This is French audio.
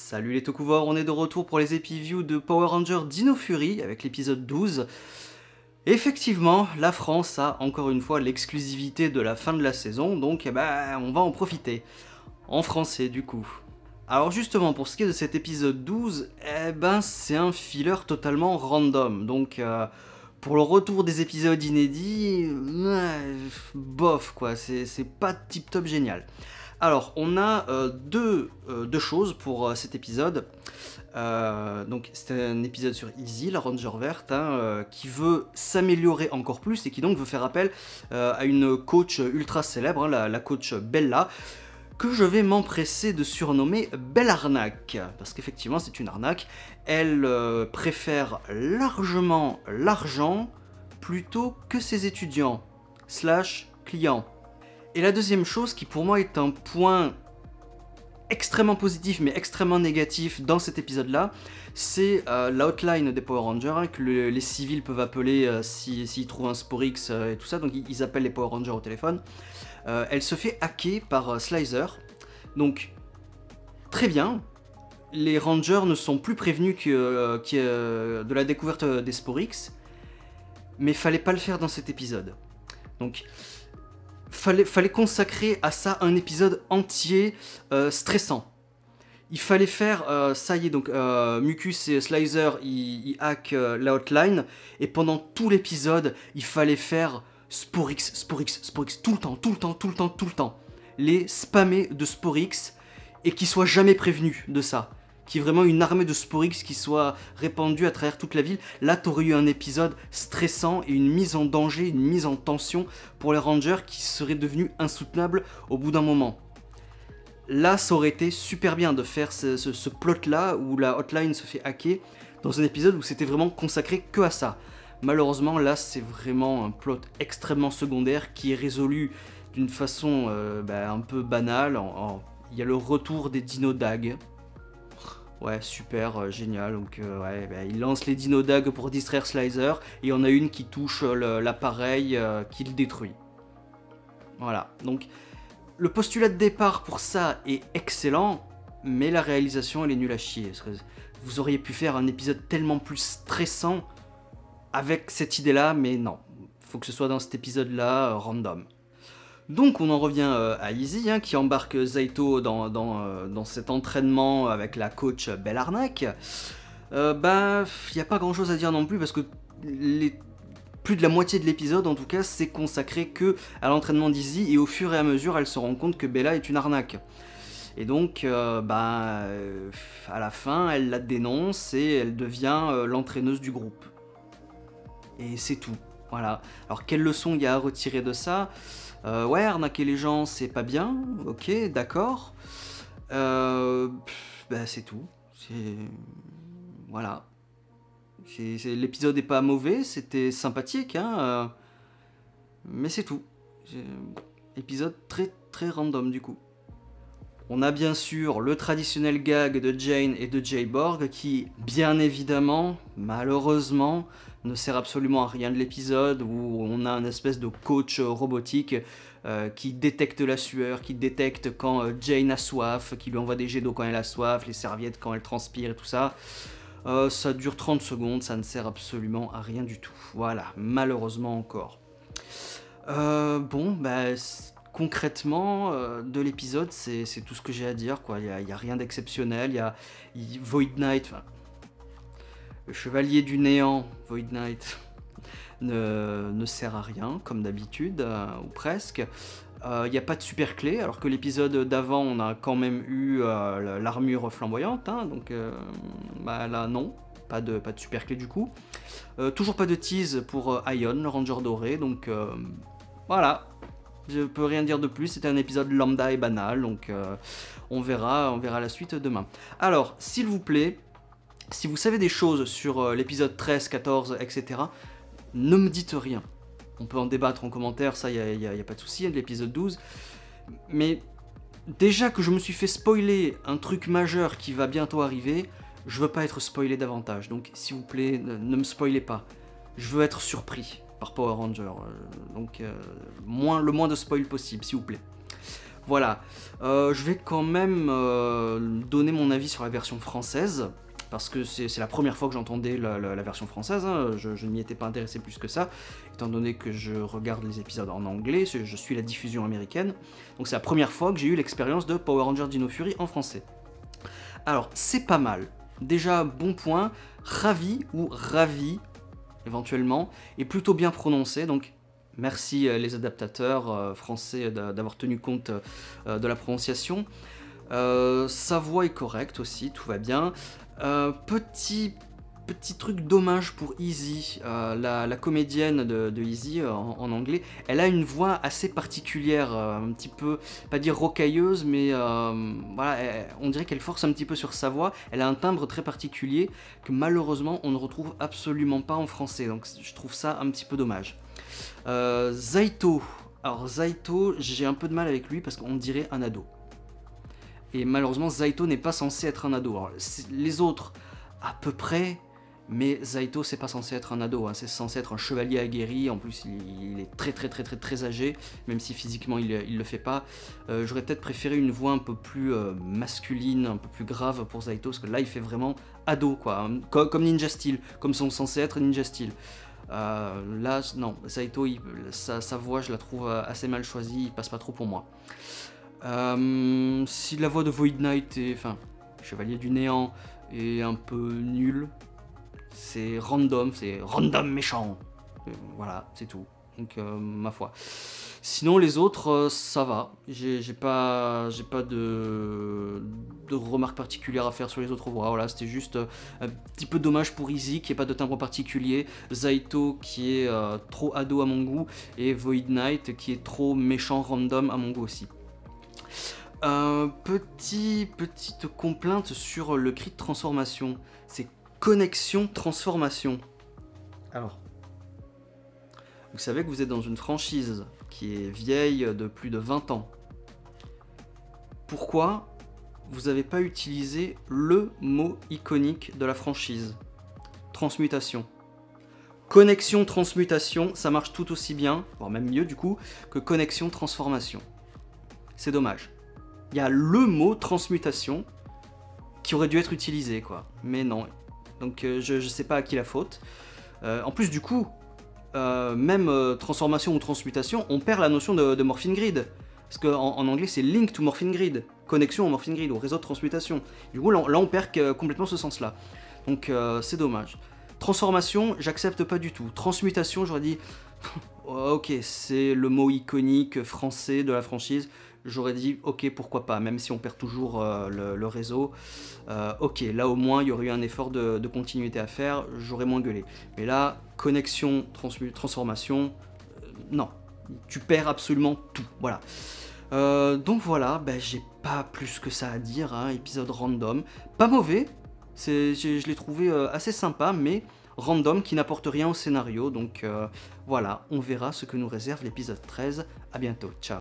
Salut les Tokuvors, on est de retour pour les épiviews de Power Rangers Dino Fury avec l'épisode 12. Effectivement, la France a encore une fois l'exclusivité de la fin de la saison, donc on va en profiter. En français du coup. Alors justement, pour ce qui est de cet épisode 12, c'est un filler totalement random, donc pour le retour des épisodes inédits, bof quoi, c'est pas tip top génial. Alors, on a deux choses pour cet épisode. Donc, c'est un épisode sur Izzy, la Ranger verte, qui veut s'améliorer encore plus et qui donc veut faire appel à une coach ultra célèbre, la coach Bella, que je vais m'empresser de surnommer Belle Arnaque, parce qu'effectivement c'est une arnaque. Elle préfère largement l'argent plutôt que ses étudiants, / clients. Et la deuxième chose qui pour moi est un point extrêmement positif mais extrêmement négatif dans cet épisode-là, c'est l'outline des Power Rangers, que les civils peuvent appeler s'ils trouvent un Sporix et tout ça, donc ils appellent les Power Rangers au téléphone. Elle se fait hacker par Slicer, donc très bien, les Rangers ne sont plus prévenus de la découverte des Sporix, mais fallait pas le faire dans cet épisode. Donc fallait consacrer à ça un épisode entier stressant. Il fallait faire, ça y est, donc Mucus et Slicer, ils hackent l'outline, et pendant tout l'épisode, il fallait faire Sporix, tout le temps. Les spammer de Sporix, et qu'ils soient jamais prévenus de ça. Qu'il y ait vraiment une armée de Sporix qui soit répandue à travers toute la ville. Là, t'aurais eu un épisode stressant et une mise en danger, une mise en tension pour les Rangers qui serait devenue insoutenable au bout d'un moment. Là, ça aurait été super bien de faire ce plot-là où la hotline se fait hacker dans un épisode où c'était vraiment consacré que à ça. Malheureusement, là, c'est vraiment un plot extrêmement secondaire qui est résolu d'une façon un peu banale. Il y a le retour des Dino Dag. Ouais, super, génial. Donc, il lance les Dino Dag pour distraire Slicer, et on a une qui touche l'appareil qui le détruit. Voilà, donc le postulat de départ pour ça est excellent, mais la réalisation elle est nulle à chier. Vous auriez pu faire un épisode tellement plus stressant avec cette idée-là, mais non. Faut que ce soit dans cet épisode-là, random. Donc on en revient à Izzy, qui embarque Zaito dans cet entraînement avec la coach Belle Arnaque. Y a pas grand chose à dire non plus, parce que plus de la moitié de l'épisode en tout cas c'est consacré que à l'entraînement d'Izzy, et au fur et à mesure elle se rend compte que Bella est une arnaque. Et donc à la fin elle la dénonce et elle devient l'entraîneuse du groupe. Et c'est tout, voilà. Alors quelle leçon il y a à retirer de ça ? Ouais, arnaquer les gens, c'est pas bien, ok, d'accord. C'est tout. Voilà. L'épisode est pas mauvais, c'était sympathique, mais c'est tout. Épisode très très random du coup. On a bien sûr le traditionnel gag de Jane et de J-Borg qui, bien évidemment, malheureusement, ne sert absolument à rien de l'épisode, où on a une espèce de coach robotique qui détecte la sueur, qui détecte quand Jane a soif, qui lui envoie des jets d'eau quand elle a soif, les serviettes quand elle transpire et tout ça. Ça dure 30 secondes, ça ne sert absolument à rien du tout. Voilà, malheureusement encore. Concrètement, de l'épisode, c'est tout ce que j'ai à dire, quoi. Il y a rien d'exceptionnel, Void Knight, le chevalier du néant, Void Knight, ne sert à rien, comme d'habitude, ou presque. Il n'y a pas de super clé, alors que l'épisode d'avant, on a quand même eu l'armure flamboyante, donc là non, pas de super clé du coup. Toujours pas de tease pour Ion, le Ranger doré, donc voilà. Je peux rien dire de plus, c'était un épisode lambda et banal, donc on verra la suite demain. Alors, s'il vous plaît, si vous savez des choses sur l'épisode 13, 14, etc., ne me dites rien. On peut en débattre en commentaire, ça, y a pas de souci, de l'épisode 12. Mais déjà que je me suis fait spoiler un truc majeur qui va bientôt arriver, je veux pas être spoilé davantage. Donc, s'il vous plaît, ne me spoilez pas. Je veux être surpris par Power Ranger, le moins de spoil possible, s'il vous plaît. Voilà. Je vais quand même donner mon avis sur la version française, parce que c'est la première fois que j'entendais la version française, hein. Je ne m'y étais pas intéressé plus que ça, étant donné que je regarde les épisodes en anglais, je suis la diffusion américaine, donc c'est la première fois que j'ai eu l'expérience de Power Rangers Dino Fury en français. Alors, c'est pas mal. Déjà, bon point, ravi ou ravi, éventuellement, et plutôt bien prononcé, donc merci les adaptateurs français d'avoir tenu compte de la prononciation. Sa voix est correcte aussi, tout va bien. Petit truc dommage pour Izzy, la comédienne de Izzy en anglais, elle a une voix assez particulière, un petit peu, pas dire rocailleuse, mais voilà, on dirait qu'elle force un petit peu sur sa voix. Elle a un timbre très particulier que malheureusement on ne retrouve absolument pas en français, donc je trouve ça un petit peu dommage. Zaito, alors Zaito, j'ai un peu de mal avec lui parce qu'on dirait un ado. Et malheureusement, Zaito n'est pas censé être un ado. Alors, les autres, à peu près, mais Zaito, c'est pas censé être un ado, hein. C'est censé être un chevalier aguerri. En plus, il est très âgé, même si physiquement il le fait pas. J'aurais peut-être préféré une voix un peu plus masculine, un peu plus grave pour Zaito, parce que là, il fait vraiment ado, quoi, hein. Comme Ninja Steel, comme sont censés être Ninja Steel. Là, non, Zaito, sa voix, je la trouve assez mal choisie, il passe pas trop pour moi. Si la voix de Void Knight, enfin, Chevalier du Néant, est un peu nulle, c'est random méchant. Voilà, c'est tout. Donc, ma foi. Sinon, les autres, ça va. J'ai pas de remarques particulières à faire sur les autres voix. Voilà, c'était juste un petit peu dommage pour Izzy, qui n'ait pas de timbre particulier. Zaito, qui est trop ado à mon goût. Et Void Knight, qui est trop méchant random à mon goût aussi. Petite complainte sur le cri de transformation. C'est connexion transformation. Alors, vous savez que vous êtes dans une franchise qui est vieille de plus de 20 ans. Pourquoi vous n'avez pas utilisé le mot iconique de la franchise? Transmutation. Connexion transmutation, ça marche tout aussi bien, voire même mieux du coup, que connexion transformation. C'est dommage. Il y a le mot transmutation qui aurait dû être utilisé, quoi. Mais non. Donc je sais pas à qui la faute. En plus, du coup, même transformation ou transmutation, on perd la notion de Morphing Grid. Parce qu'en anglais, c'est Link to Morphing Grid. Connexion au Morphing Grid, au réseau de transmutation. Du coup, là on perd complètement ce sens-là. Donc c'est dommage. Transformation, j'accepte pas du tout. Transmutation, j'aurais dit... ok, c'est le mot iconique français de la franchise. J'aurais dit, ok, pourquoi pas, même si on perd toujours le réseau. Ok, là au moins, il y aurait eu un effort de continuité à faire, j'aurais moins gueulé. Mais là, connexion, transformation, non. Tu perds absolument tout, voilà. Donc voilà, ben, j'ai pas plus que ça à dire, hein, épisode random. Pas mauvais, je l'ai trouvé assez sympa, mais random qui n'apporte rien au scénario. Donc voilà, on verra ce que nous réserve l'épisode 13. À bientôt, ciao.